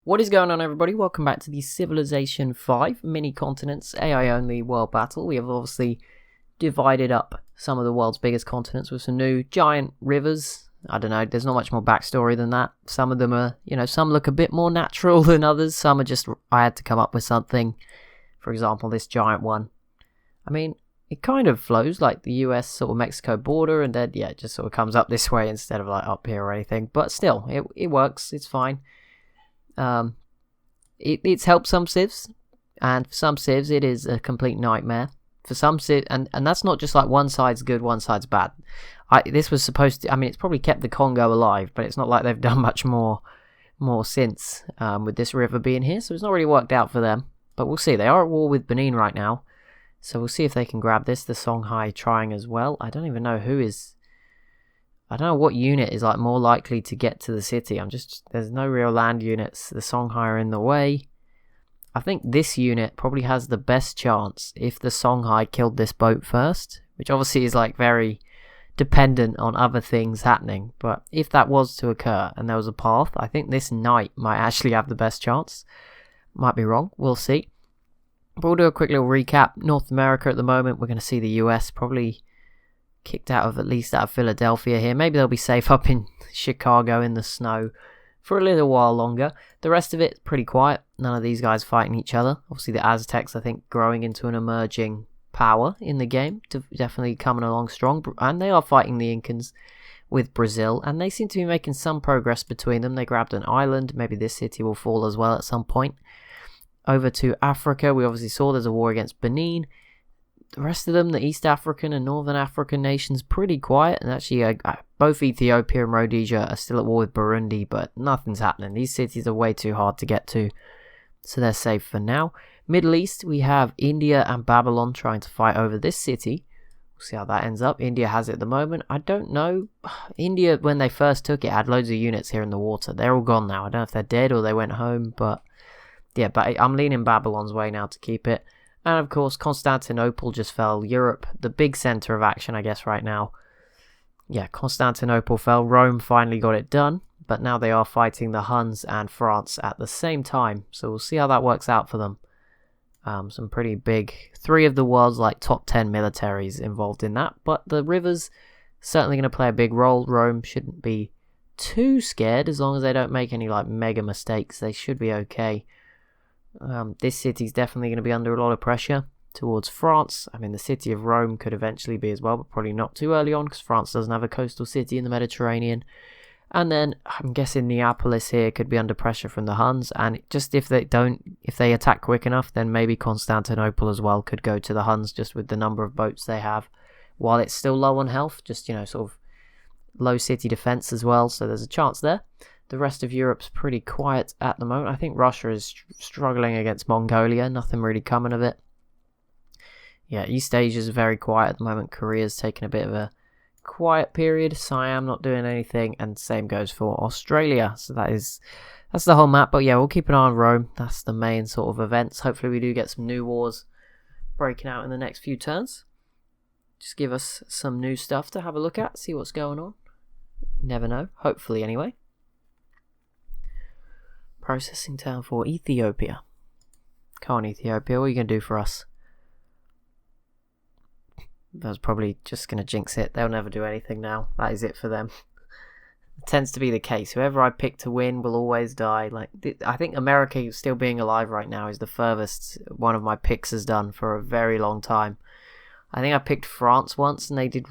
What is going on, everybody? Welcome back to the Civilization 5 mini-continents AI-only world battle. We have obviously divided up some of the world's biggest continents with some new giant rivers. I don't know, there's not much more backstory than that. Some of them are, some look a bit more natural than others. Some are just, I had to come up with something. For example, this giant one. I mean, it kind of flows like the US sort of Mexico border, and then, it just sort of comes up this way instead of like up here or anything. But still, it works, it's fine. It's helped some civs, and for some civs it is a complete nightmare. For some civs, and that's not just like one side's good, one side's bad. This was supposed to, it's probably kept the Congo alive, but it's not like they've done much more since with this river being here, so it's not really worked out for them. But we'll see. They are at war with Benin right now, so we'll see if they can grab this. The Songhai trying as well. I don't even know I don't know what unit is like more likely to get to the city. There's no real land units. The Songhai are in the way. I think this unit probably has the best chance if the Songhai killed this boat first, which obviously is like very dependent on other things happening. But if that was to occur and there was a path, I think this knight might actually have the best chance. Might be wrong. We'll see. But we'll do a quick little recap. North America at the moment, we're going to see the US probably kicked out of Philadelphia here. Maybe they'll be safe up in Chicago in the snow for a little while longer. The rest of it's pretty quiet. None of these guys fighting each other. Obviously the Aztecs, I think, growing into an emerging power in the game, definitely coming along strong, and they are fighting the Incans with Brazil, and they seem to be making some progress between them. They grabbed an island. Maybe this city will fall as well at some point. Over to Africa, we obviously saw there's a war against Benin. The rest of them, the East African and Northern African nations, pretty quiet. And actually, both Ethiopia and Rhodesia are still at war with Burundi, but nothing's happening. These cities are way too hard to get to, so they're safe for now. Middle East, we have India and Babylon trying to fight over this city. We'll see how that ends up. India has it at the moment. I don't know. India, when they first took it, had loads of units here in the water. They're all gone now. I don't know if they're dead or they went home, but yeah, but I'm leaning Babylon's way now to keep it. And of course, Constantinople just fell. Europe, the big centre of action, I guess, right now. Yeah, Constantinople fell. Rome finally got it done. But now they are fighting the Huns and France at the same time. So we'll see how that works out for them. Some pretty big, 3 of the world's like top 10 militaries involved in that. But the rivers certainly going to play a big role. Rome shouldn't be too scared as long as they don't make any like mega mistakes. They should be okay. This city's definitely going to be under a lot of pressure towards France. The city of Rome could eventually be as well, but probably not too early on because France doesn't have a coastal city in the Mediterranean. And then I'm guessing Neapolis here could be under pressure from the Huns, and just if they attack quick enough, then maybe Constantinople as well could go to the Huns just with the number of boats they have, while it's still low on health, just sort of low city defense as well, so there's a chance there. The rest of Europe's pretty quiet at the moment. I think Russia is struggling against Mongolia. Nothing really coming of it. Yeah, East Asia's very quiet at the moment. Korea's taking a bit of a quiet period. Siam not doing anything. And same goes for Australia. So that's the whole map. But yeah, we'll keep an eye on Rome. That's the main sort of events. Hopefully we do get some new wars breaking out in the next few turns. Just give us some new stuff to have a look at. See what's going on. Never know. Hopefully anyway. Processing time for Ethiopia. Come on, Ethiopia, what are you going to do for us? That was probably just going to jinx it. They'll never do anything now. That is it for them. It tends to be the case. Whoever I pick to win will always die. I think America still being alive right now is the furthest one of my picks has done for a very long time. I think I picked France once and they did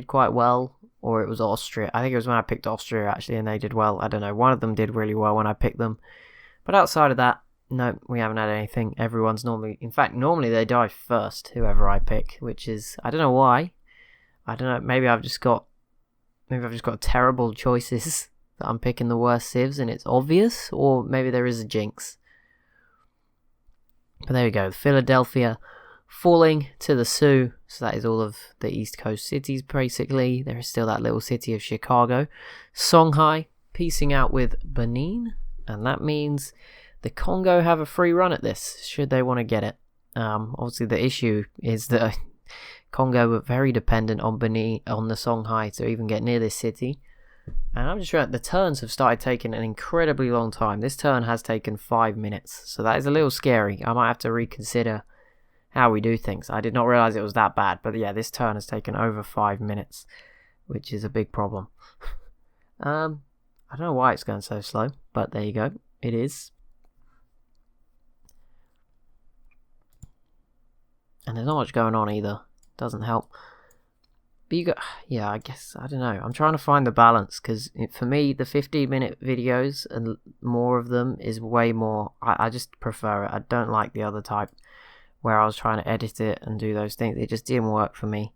quite well. Or it was Austria. I think it was when I picked Austria, actually, and they did well. I don't know. One of them did really well when I picked them. But outside of that, no, we haven't had anything. Everyone's normally they die first, whoever I pick, which is, I don't know why. I don't know. Maybe I've just got terrible choices that I'm picking the worst civs and it's obvious, or maybe there is a jinx. But there we go. Philadelphia falling to the Sioux, so that is all of the East Coast cities basically. There is still that little city of Chicago. Songhai piecing out with Benin, and that means the Congo have a free run at this, should they want to get it. Obviously the issue is that Congo were very dependent on Benin, on the Songhai to even get near this city. And I'm just sure the turns have started taking an incredibly long time. This turn has taken 5 minutes, so that is a little scary. I might have to reconsider how we do things. I did not realize it was that bad, but yeah, this turn has taken over 5 minutes, which is a big problem. I don't know why it's going so slow, but there you go. It is. And there's not much going on either. Doesn't help. But you got, yeah, I guess, I don't know. I'm trying to find the balance, because for me, the 15-minute videos and more of them is way more. I just prefer it. I don't like the other type where I was trying to edit it and do those things. It just didn't work for me.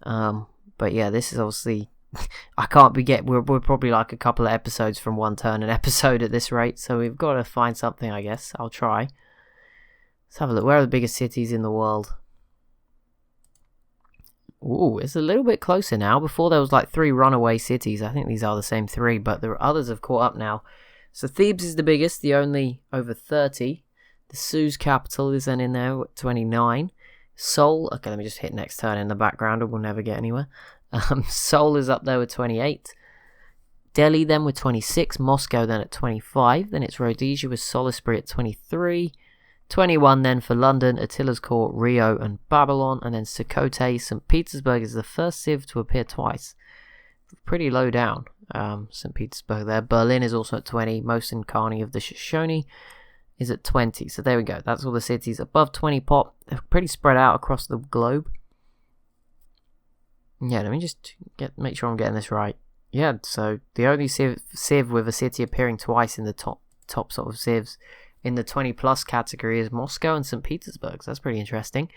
But yeah, this is obviously, I can't be we're probably like a couple of episodes from one turn an episode at this rate, so we've got to find something, I guess. I'll try. Let's have a look. Where are the biggest cities in the world? Ooh, it's a little bit closer now. Before there was like 3 runaway cities. I think these are the same 3, but the others have caught up now. So Thebes is the biggest, the only over 30. The Suez capital is then in there at 29. Seoul, okay, let me just hit next turn in the background or we'll never get anywhere. Seoul is up there with 28. Delhi then with 26. Moscow then at 25. Then it's Rhodesia with Salisbury at 23. 21 then for London, Attila's Court, Rio and Babylon, and then Sokote. St. Petersburg is the first civ to appear twice. Pretty low down, St. Petersburg there. Berlin is also at 20. Mosin Khani of the Shoshone is at 20. So there we go. That's all the cities above 20 pop. They're pretty spread out across the globe. Yeah, let me just make sure I'm getting this right. Yeah, so the only civ with a city appearing twice in the top sort of civs in the 20 plus category is Moscow and St. Petersburg. So that's pretty interesting.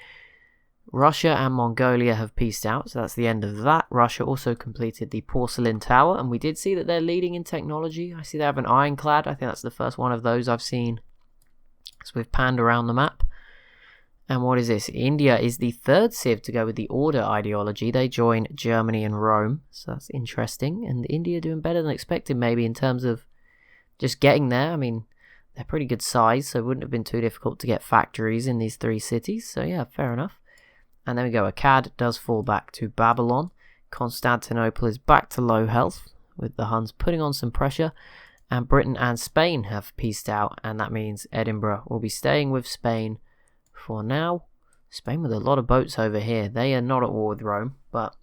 Russia and Mongolia have peaced out, so that's the end of that. Russia also completed the Porcelain Tower, and we did see that they're leading in technology. I see they have an ironclad. I think that's the first one of those I've seen. So we've panned around the map. And what is this? India is the third civ to go with the order ideology. They join Germany and Rome, so that's interesting. And India doing better than expected maybe in terms of just getting there. I mean, they're pretty good size, so it wouldn't have been too difficult to get factories in these 3 cities. So yeah, fair enough. And then we go, Akkad does fall back to Babylon. Constantinople is back to low health, with the Huns putting on some pressure. And Britain and Spain have peaced out, and that means Edinburgh will be staying with Spain for now. Spain with a lot of boats over here. They are not at war with Rome, but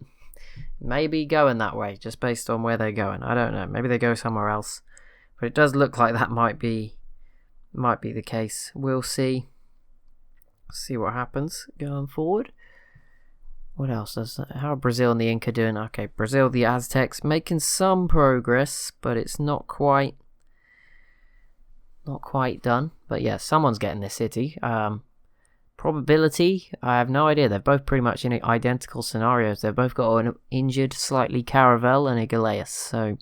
maybe going that way, just based on where they're going. I don't know. Maybe they go somewhere else. But it does look like that might be the case. We'll see. See what happens going forward. What else? How are Brazil and the Inca doing? Okay, Brazil, the Aztecs making some progress, but it's not quite done. But yeah, someone's getting this city. Probability, I have no idea. They're both pretty much in identical scenarios. They've both got an injured slightly Caravel and a Galeas, so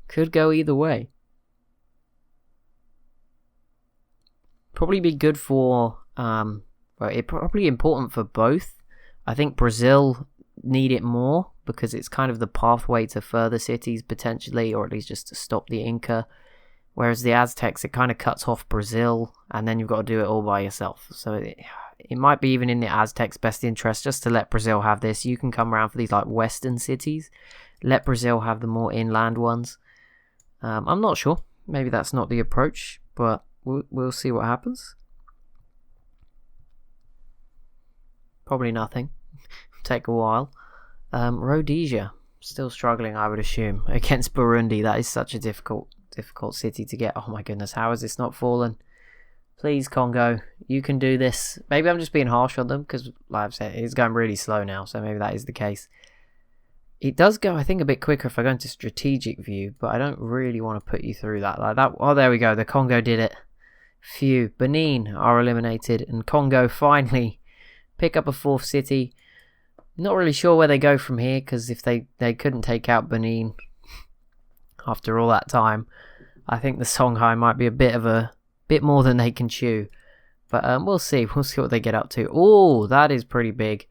could go either way. Probably be good for it's probably important for both. I think Brazil need it more because it's kind of the pathway to further cities potentially, or at least just to stop the Inca. Whereas the Aztecs, it kind of cuts off Brazil, and then you've got to do it all by yourself. So it might be even in the Aztecs' best interest just to let Brazil have this. You can come around for these like western cities, let Brazil have the more inland ones. I'm not sure. Maybe that's not the approach, but we'll see what happens. Probably nothing. Take a while. Rhodesia, still struggling, I would assume, against Burundi. That is such a difficult city to get. Oh my goodness, how has this not fallen? Please, Congo, you can do this. Maybe I'm just being harsh on them because, like I've said, it's going really slow now, so maybe that is the case. It does go, I think, a bit quicker if I go into strategic view, but I don't really want to put you through that. Like that. Oh, there we go. The Congo did it. Phew. Benin are eliminated, and Congo finally pick up a 4th city. Not really sure where they go from here, because if they couldn't take out Benin after all that time, I think the Songhai might be a bit more than they can chew. But we'll see. We'll see what they get up to. Oh, that is pretty big.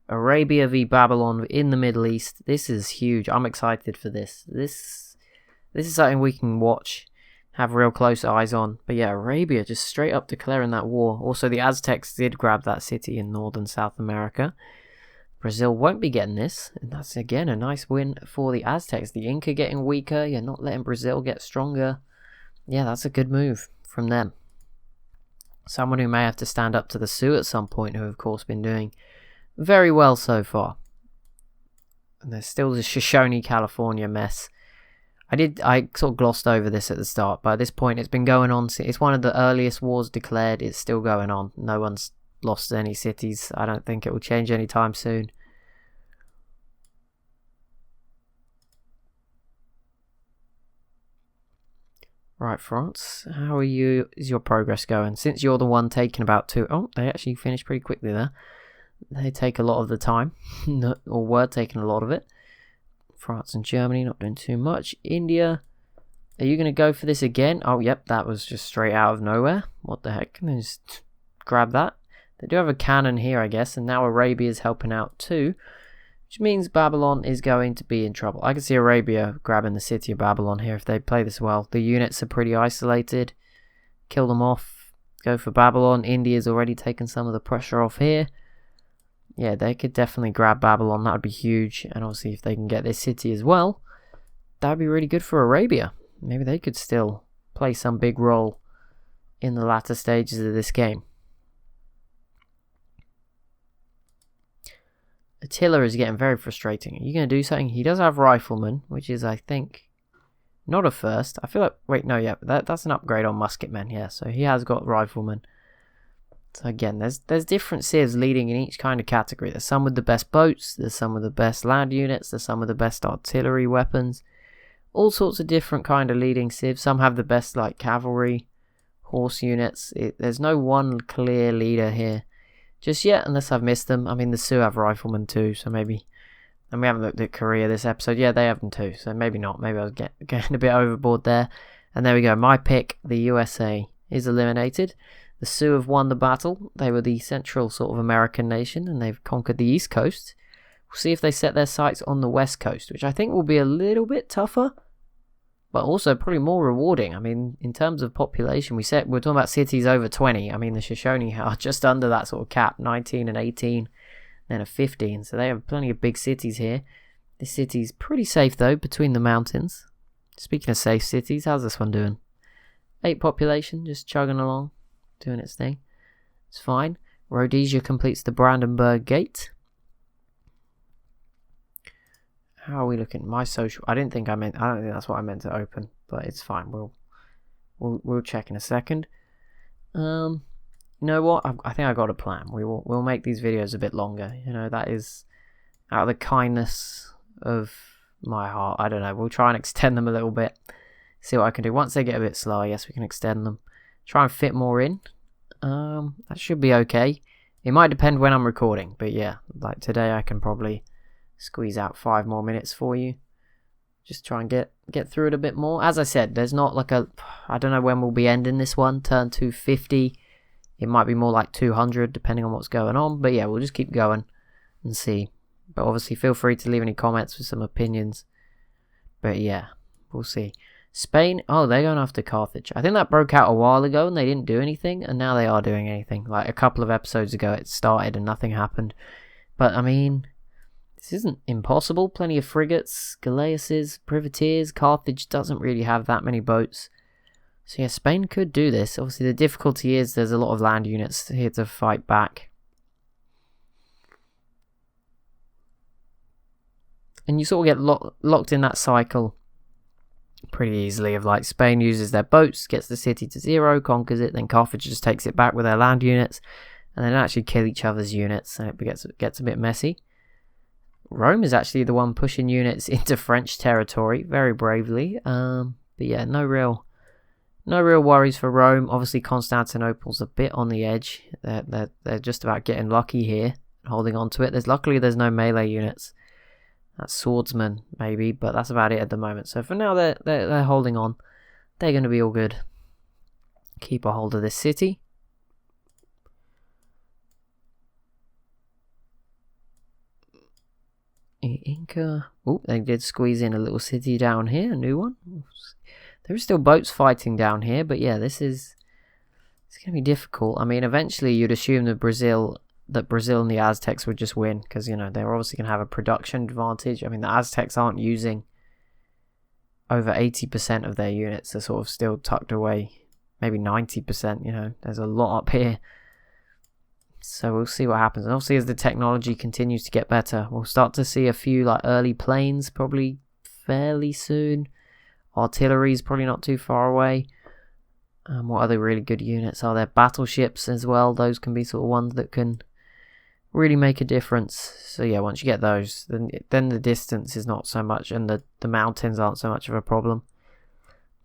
Arabia v Babylon in the Middle East. This is huge. I'm excited for this. This is something we can watch, have real close eyes on. But yeah, Arabia just straight up declaring that war. Also, the Aztecs did grab that city in northern South America. Brazil won't be getting this, and that's again a nice win for the Aztecs. The Inca getting weaker, you're not letting Brazil get stronger. Yeah, that's a good move from them. Someone who may have to stand up to the Sioux at some point, who have, of course, been doing very well so far. And there's still the Shoshone, California mess. I sort of glossed over this at the start, but at this point it's been going on. It's one of the earliest wars declared. It's still going on. No one's lost any cities. I don't think it will change anytime soon. Right, France, how are you? Is your progress going? Since you're the one taking about 2... Oh, they actually finished pretty quickly there. They take a lot of the time, or were taking a lot of it. France and Germany not doing too much. India, are you going to go for this again? Oh, yep, that was just straight out of nowhere. What the heck? Can they just grab that? They do have a cannon here, I guess, and now Arabia is helping out too, which means Babylon is going to be in trouble. I can see Arabia grabbing the city of Babylon here if they play this well. The units are pretty isolated. Kill them off. Go for Babylon. India's already taken some of the pressure off here. Yeah, they could definitely grab Babylon. That would be huge. And obviously if they can get this city as well, that would be really good for Arabia. Maybe they could still play some big role in the latter stages of this game. Attila is getting very frustrating. Are you going to do something? He does have riflemen, which is, I think, not a first. I feel like... Wait, no, yeah, that's an upgrade on musketmen, yeah. So he has got riflemen. So again, there's different civs leading in each kind of category. There's some with the best boats. There's some with the best land units. There's some with the best artillery weapons. All sorts of different kind of leading civs. Some have the best, like, cavalry, horse units. There's no one clear leader here just yet, unless I've missed them. I mean, the Sioux have riflemen too, so maybe... And we haven't looked at Korea this episode. Yeah, they have them too, so maybe not. Maybe I was getting a bit overboard there. And there we go. My pick, the USA, is eliminated. The Sioux have won the battle. They were the central sort of American nation, and they've conquered the East Coast. We'll see if they set their sights on the West Coast, which I think will be a little bit tougher, but also probably more rewarding. I mean, in terms of population, we're talking about cities over 20. I mean, the Shoshone are just under that sort of cap, 19 and 18, then a 15. So they have plenty of big cities here. This city's pretty safe, though, between the mountains. Speaking of safe cities, how's this one doing? 8 population, just chugging along, doing its thing. It's fine. Rhodesia completes the Brandenburg Gate. How are we looking? My social... I don't think that's what I meant to open, but it's fine. We'll check in a second. You know what? I think I got a plan. We'll make these videos a bit longer. You know, that is out of the kindness of my heart. I don't know. We'll try and extend them a little bit. See what I can do. Once they get a bit slower, yes, we can extend them. Try and fit more in. That should be okay. It might depend when I'm recording, but yeah, like today I can probably squeeze out 5 more minutes for you. Just try and get through it a bit more. As I said, there's not like I don't know when we'll be ending this one. Turn 250. It might be more like 200 depending on what's going on. But yeah, we'll just keep going and see. But obviously feel free to leave any comments with some opinions. But yeah, we'll see. Spain, oh, they're going after Carthage. I think that broke out a while ago and they didn't do anything. And now they are doing anything. Like a couple of episodes ago it started and nothing happened. But I mean... This isn't impossible. Plenty of frigates, galleasses, privateers. Carthage doesn't really have that many boats. So yeah, Spain could do this. Obviously the difficulty is there's a lot of land units here to fight back. And you sort of get locked in that cycle pretty easily of like Spain uses their boats, gets the city to 0, conquers it, then Carthage just takes it back with their land units. And they don't actually kill each other's units and it gets a bit messy. Rome is actually the one pushing units into French territory very bravely. But yeah, no real worries for Rome. Obviously, Constantinople's a bit on the edge. They're just about getting lucky here, holding on to it. Luckily there's no melee units. That's swordsmen maybe, but that's about it at the moment. So for now they're holding on. They're going to be all good. Keep a hold of this city. Inca. Oh, they did squeeze in a little city down here, a new one. There are still boats fighting down here, but yeah, it's going to be difficult. I mean, eventually you'd assume that Brazil that Brazil and the Aztecs would just win, because, you know, they're obviously going to have a production advantage. I mean, the Aztecs aren't using over 80% of their units. They're sort of still tucked away. Maybe 90%, you know. There's a lot up here. So we'll see what happens. And obviously as the technology continues to get better, we'll start to see a few like early planes probably fairly soon. Artillery's probably not too far away. What other really good units are there? Battleships as well. Those can be sort of ones that can really make a difference. So yeah, once you get those, then the distance is not so much, and the mountains aren't so much of a problem.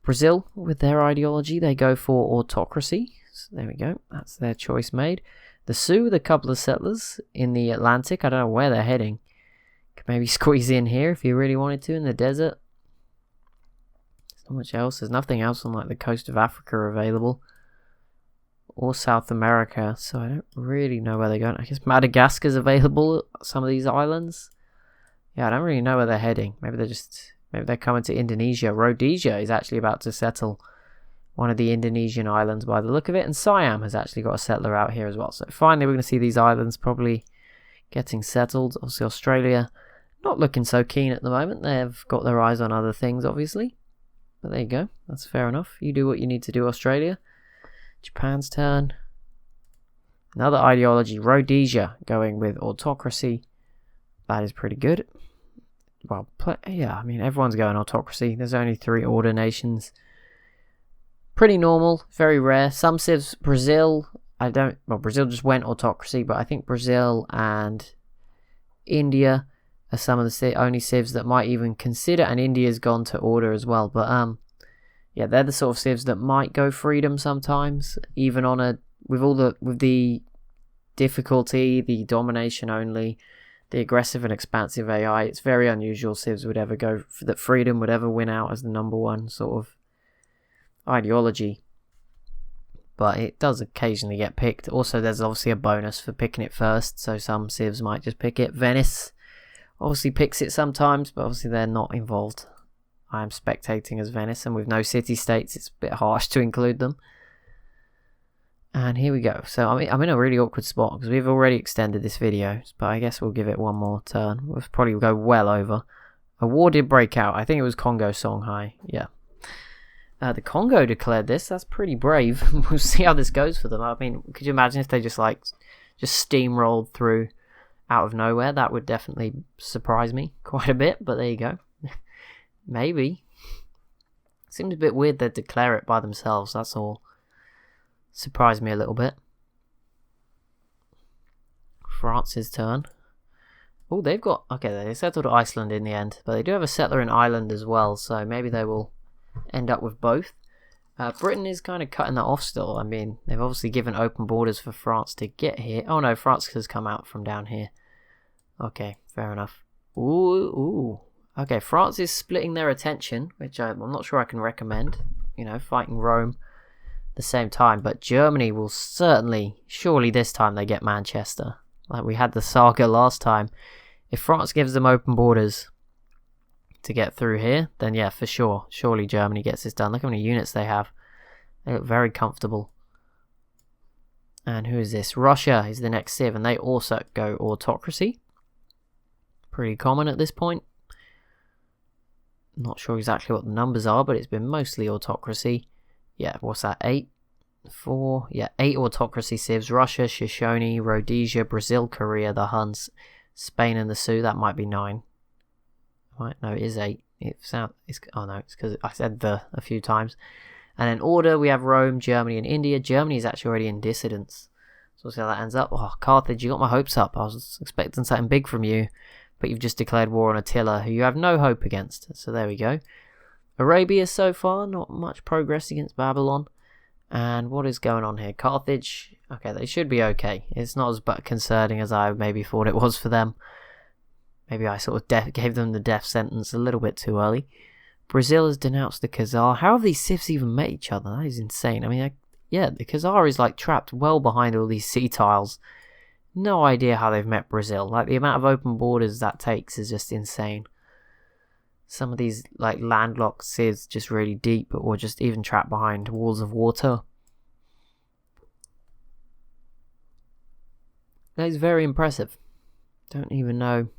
Brazil, with their ideology, they go for autocracy. So there we go. That's their choice made. The Sioux, with a couple of settlers in the Atlantic. I don't know where they're heading. Could maybe squeeze in here if you really wanted to in the desert. There's not much else. There's nothing else on like the coast of Africa available. Or South America. So I don't really know where they're going. I guess Madagascar's available at some of these islands. Yeah, I don't really know where they're heading. Maybe they're coming to Indonesia. Rhodesia is actually about to settle one of the Indonesian islands by the look of it. And Siam has actually got a settler out here as well. So finally we're going to see these islands probably getting settled. Obviously Australia not looking so keen at the moment. They've got their eyes on other things, obviously. But there you go. That's fair enough. You do what you need to do, Australia. Japan's turn. Another ideology. Rhodesia going with autocracy. That is pretty good. Well, yeah, I mean, everyone's going autocracy. There's only 3 order nations. Pretty normal, very rare. Some civs, Brazil, Brazil just went autocracy, but I think Brazil and India are some of the only civs that might even consider, and India's gone to order as well. But yeah, they're the sort of civs that might go freedom sometimes, even on with the difficulty, the domination only, the aggressive and expansive AI. It's very unusual civs would ever go that freedom would ever win out as the number one sort of ideology, but it does occasionally get picked. Also, there's obviously a bonus for picking it first, so some civs might just pick it. Venice obviously picks it sometimes, but obviously they're not involved. I am spectating as Venice, and with no city-states, it's a bit harsh to include them. And here we go. So I'm in a really awkward spot because we've already extended this video, but I guess we'll give it one more turn. We'll probably go well over. A war did break out. I think it was Congo Songhai. Yeah. The Congo declared this. That's pretty brave. We'll see how this goes for them. I mean, could you imagine if they just steamrolled through out of nowhere? That would definitely surprise me quite a bit, but there you go. Maybe. Seems a bit weird they'd declare it by themselves, that's all. Surprised me a little bit. France's turn. Oh, they've got... Okay, they settled Iceland in the end, but they do have a settler in Ireland as well, so maybe they will end up with both. Britain is kind of cutting that off still. I mean, they've obviously given open borders for France to get here. Oh no, France has come out from down here. Okay, fair enough. Ooh. Okay, France is splitting their attention, which I'm not sure I can recommend. You know, fighting Rome at the same time. But Germany will surely this time they get Manchester. Like we had the saga last time. If France gives them open borders to get through here, then yeah, for sure. Surely Germany gets this done. Look how many units they have. They look very comfortable. And who is this? Russia is the next civ, and they also go autocracy. Pretty common at this point. Not sure exactly what the numbers are, but it's been mostly autocracy. Yeah, what's that? 8? 4? Yeah, 8 autocracy civs. Russia, Shoshone, Rhodesia, Brazil, Korea, the Huns, Spain and the Sioux. That might be 9. Right, no, it is 8. It's because I said the a few times. And in order, we have Rome, Germany, and India. Germany is actually already in dissidence. So we'll see how that ends up. Oh, Carthage, you got my hopes up. I was expecting something big from you, but you've just declared war on Attila, who you have no hope against. So there we go. Arabia so far, not much progress against Babylon. And what is going on here? Carthage, okay, they should be okay. It's not as concerning as I maybe thought it was for them. Maybe I sort of gave them the death sentence a little bit too early. Brazil has denounced the Khazar. How have these civs even met each other? That is insane. I mean, yeah, the Khazar is like trapped well behind all these sea tiles. No idea how they've met Brazil. Like the amount of open borders that takes is just insane. Some of these like landlocked civs just really deep, or just even trapped behind walls of water. That is very impressive. Don't even know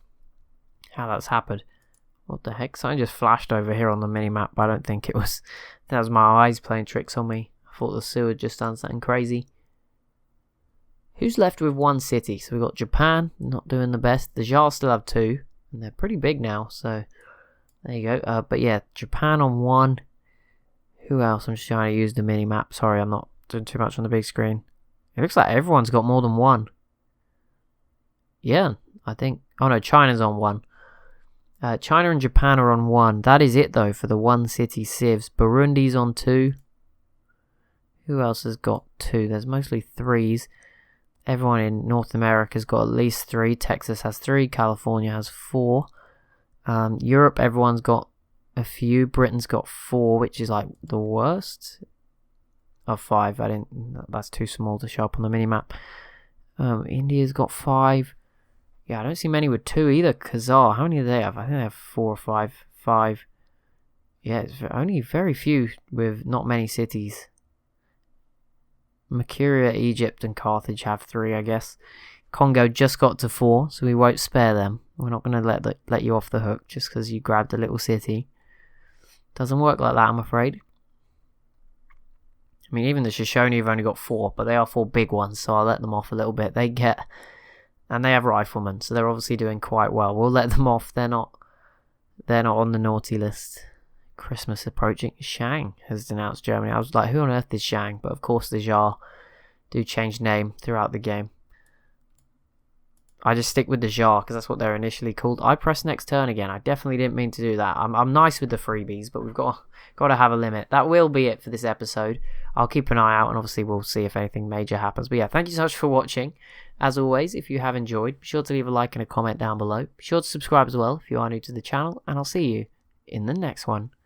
how that's happened. What the heck? Something just flashed over here on the mini-map, but I don't think it was... That was my eyes playing tricks on me. I thought the sewer had just done something crazy. Who's left with one city? So we've got Japan, not doing the best. The Jar still have 2, and they're pretty big now, so... There you go. But yeah, Japan on 1. Who else? I'm just trying to use the mini-map. Sorry, I'm not doing too much on the big screen. It looks like everyone's got more than 1. Yeah, I think... Oh no, China's on 1. China and Japan are on 1. That is it though for the 1 city civs. Burundi's on 2. Who else has got 2? There's mostly 3s. Everyone in North America's got at least 3. Texas has 3. California has 4. Europe, everyone's got a few. Britain's got 4, which is like the worst of 5. That's too small to show up on the minimap. India's got 5. Yeah, I don't see many with 2 either. Kazar, how many do they have? I think they have 4 or 5. 5. Yeah, it's only very few with not many cities. Mercuria, Egypt, and Carthage have 3, I guess. Congo just got to 4, so we won't spare them. We're not going to let you off the hook just because you grabbed a little city. Doesn't work like that, I'm afraid. I mean, even the Shoshone have only got 4, but they are 4 big ones, so I'll let them off a little bit. And they have riflemen, so they're obviously doing quite well. We'll let them off. They're not on the naughty list. Christmas approaching. Shang has denounced Germany. I was like, who on earth is Shang? But of course the Jar do change name throughout the game. I just stick with the Jar because that's what they're initially called. I press next turn again. I definitely didn't mean to do that. I'm nice with the freebies, but we've got to have a limit. That will be it for this episode. I'll keep an eye out, and obviously we'll see if anything major happens. But yeah, thank you so much for watching. As always, if you have enjoyed, be sure to leave a like and a comment down below. Be sure to subscribe as well if you are new to the channel, and I'll see you in the next one.